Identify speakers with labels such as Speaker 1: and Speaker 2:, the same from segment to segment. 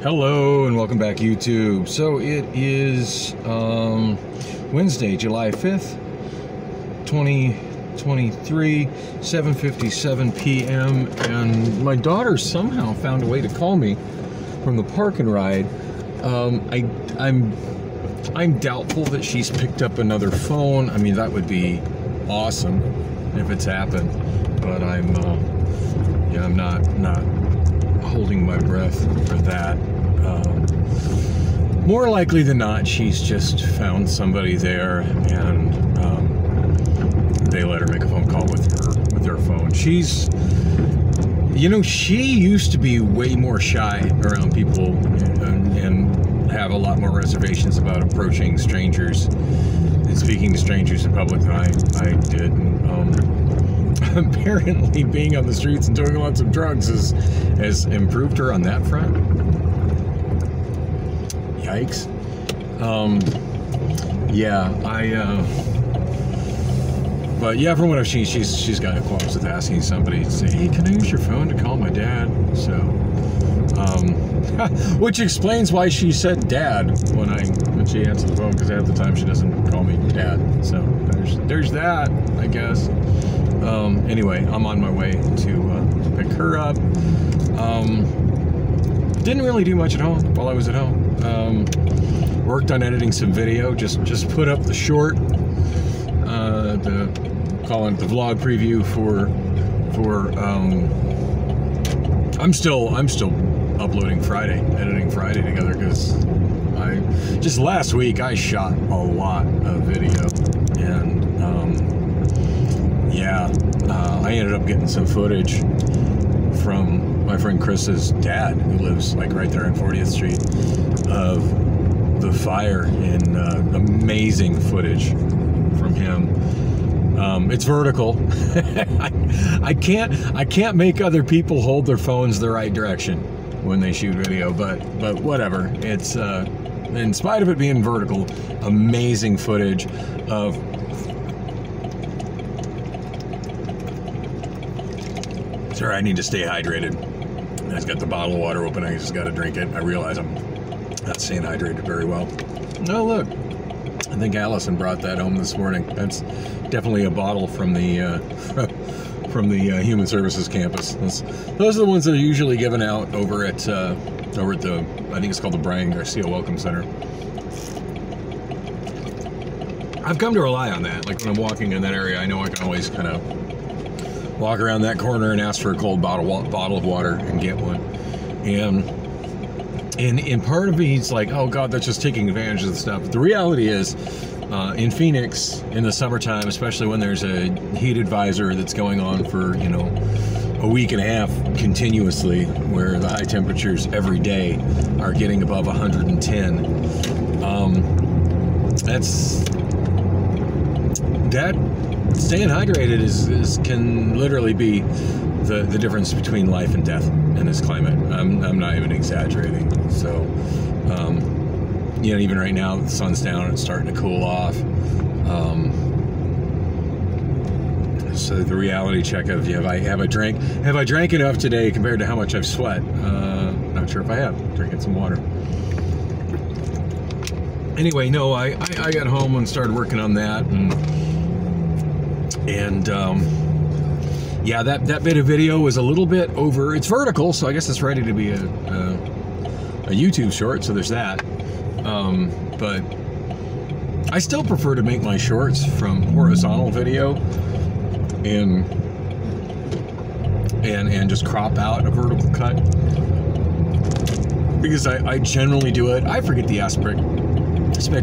Speaker 1: Hello and welcome back, YouTube. So it is Wednesday, July 5th, 2023, 7:57 p.m. and my daughter somehow found a way to call me from the park and ride. I'm doubtful that she's picked up another phone. I mean, that would be awesome if it's happened, but I'm not holding my breath for that. More likely than not, she's just found somebody there, and they let her make a phone call with her phone. She's, she used to be way more shy around people and have a lot more reservations about approaching strangers and speaking to strangers in public than I did. Apparently being on the streets and doing lots of drugs has improved her on that front. Yikes. But yeah, from what I've seen, she's got qualms with asking somebody to say, hey, can I use your phone to call my dad? So, which explains why she said dad when she answered the phone, because half the time she doesn't call me dad. So there's that, I guess. Anyway, I'm on my way to pick her up. Didn't really do much at home while I was at home. Worked on editing some video. Just put up the short, calling it the vlog preview for. I'm still uploading Friday, editing Friday together, because just last week I shot a lot of video, and I ended up getting some footage from my friend Chris's dad, who lives like right there on 40th Street, of the fire, and amazing footage from him. It's vertical. I can't make other people hold their phones the right direction when they shoot video, but whatever. It's in spite of it being vertical, amazing footage of. Sorry, I need to stay hydrated. I've got the bottle of water open. I just got to drink it. I realize I'm not staying hydrated very well. Oh, look. I think Allison brought that home this morning. That's definitely a bottle from the Human Services campus. Those are the ones that are usually given out over at the, I think it's called the Brian Garcia Welcome Center. I've come to rely on that. Like when I'm walking in that area, I know I can always kind of walk around that corner and ask for a cold bottle of water and get one. And part of me is like, oh God, that's just taking advantage of the stuff. But the reality is, in Phoenix, in the summertime, especially when there's a heat advisor that's going on for, a week and a half continuously, where the high temperatures every day are getting above 110, staying hydrated can literally be the difference between life and death in this climate. I'm not even exaggerating. So, even right now the sun's down and it's starting to cool off. So the reality check of have I drank enough today compared to how much I've sweat? Not sure if I have. Drinking some water. Anyway, no, I got home and started working on that, and that bit of video was a little bit over. It's vertical, so I guess it's ready to be a YouTube short, so there's that. But I still prefer to make my shorts from horizontal video and just crop out a vertical cut, because I generally do it. I forget the aspect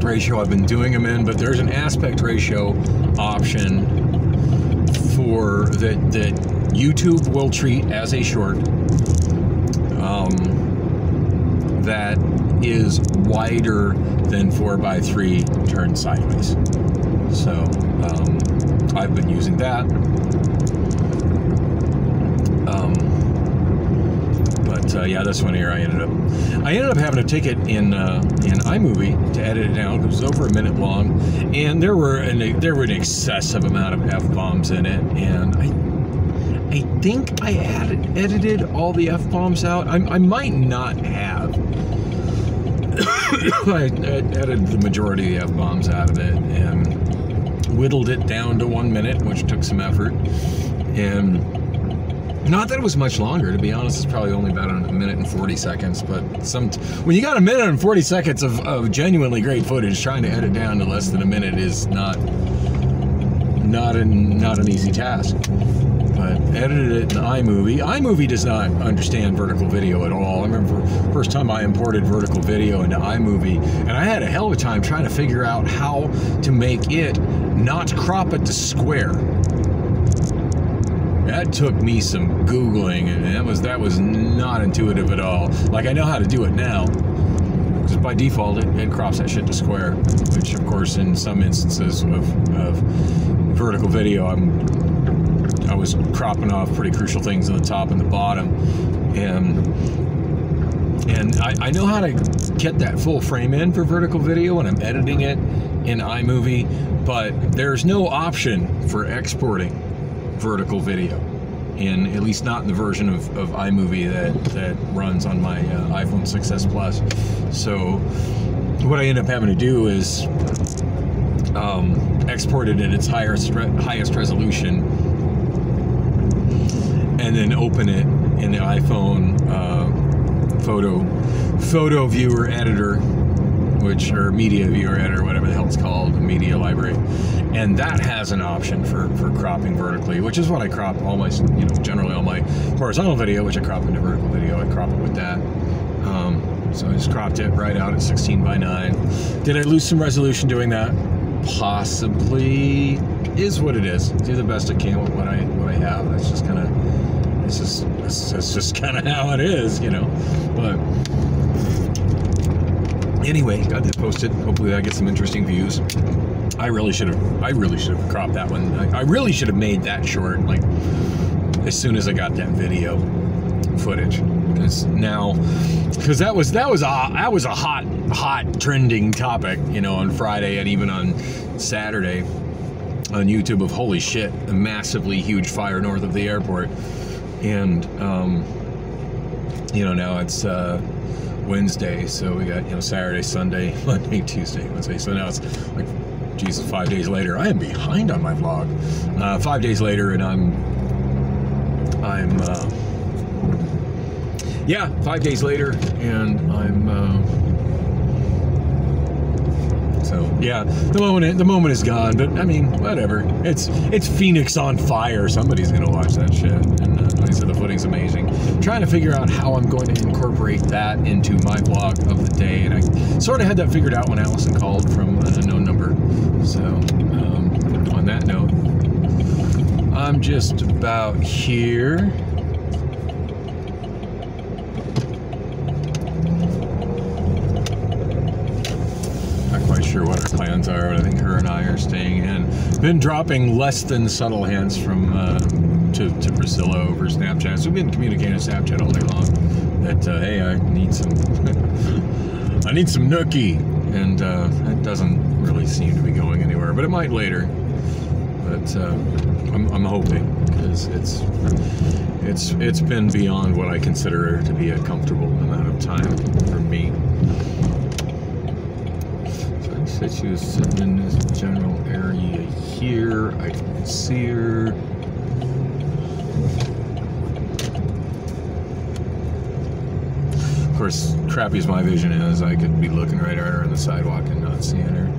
Speaker 1: ratio I've been doing them in, but there's an aspect ratio option for that YouTube will treat as a short that is wider than 4:3 turned sideways. So I've been using that. This one here I ended up having to take it in iMovie to edit it down. It was over a minute long, and there were an excessive amount of F-bombs in it, and I think I edited all the F-bombs out. I might not have. I edited the majority of the F-bombs out of it and whittled it down to 1 minute, which took some effort. And not that it was much longer, to be honest. It's probably only about a minute and 40 seconds. But when you got a minute and 40 seconds of genuinely great footage, trying to edit down to less than a minute is not an easy task. But edited it in iMovie. iMovie does not understand vertical video at all. I remember the first time I imported vertical video into iMovie, and I had a hell of a time trying to figure out how to make it not crop it to square. That took me some Googling, and that was not intuitive at all. Like, I know how to do it now, because by default it crops that shit to square, which of course in some instances of vertical video I was cropping off pretty crucial things on the top and the bottom, and I know how to get that full frame in for vertical video when I'm editing it in iMovie, but there's no option for exporting vertical video, at least not in the version of iMovie that runs on my iPhone 6s Plus. So what I end up having to do is export it in its highest resolution, and then open it in the iPhone photo viewer editor, or media viewer editor, whatever the hell it's called, the media library, and that has an option for cropping vertically, which is what I crop all my, generally all my horizontal video, which I crop into vertical video. I crop it with that. So I just cropped it right out at 16:9. Did I lose some resolution doing that? Possibly. Is what it is. Do the best I can with what I have. That's just kind of. That's just kind of how it is, But anyway, got that posted. Hopefully, I get some interesting views. I really should have cropped that one. I really should have made that short, like as soon as I got that video footage. Because that was a hot trending topic, on Friday and even on Saturday on YouTube of holy shit, a massively huge fire north of the airport. And now it's Wednesday, so we got Saturday, Sunday, Monday, Tuesday, Wednesday. So now it's like, Jesus, 5 days later. I am behind on my vlog. 5 days later, and I'm 5 days later, and the moment is gone. But I mean, whatever. It's Phoenix on fire. Somebody's gonna watch that shit. And like I said, the footing's amazing. I'm trying to figure out how I'm going to incorporate that into my vlog of the day, and I sort of had that figured out when Allison called from an unknown number. So on that note, I'm just about here. Sure what our plans are, but I think her and I are staying in. Been dropping less than subtle hints from to Priscilla over Snapchat. So we've been communicating on Snapchat all day long that hey, I need some nookie, and that doesn't really seem to be going anywhere, but it might later. But I'm hoping, because it's been beyond what I consider to be a comfortable amount of time for me. Said she was sitting in this general area here. I can see her. Of course, crappy as my vision is, I could be looking right at her on the sidewalk and not seeing her.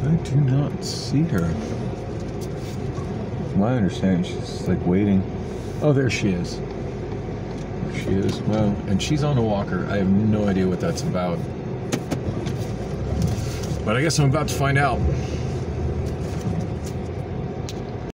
Speaker 1: I do not see her. From my understanding, she's like waiting. Oh, there she is. There she is. Well, and she's on a walker. I have no idea what that's about. But I guess I'm about to find out.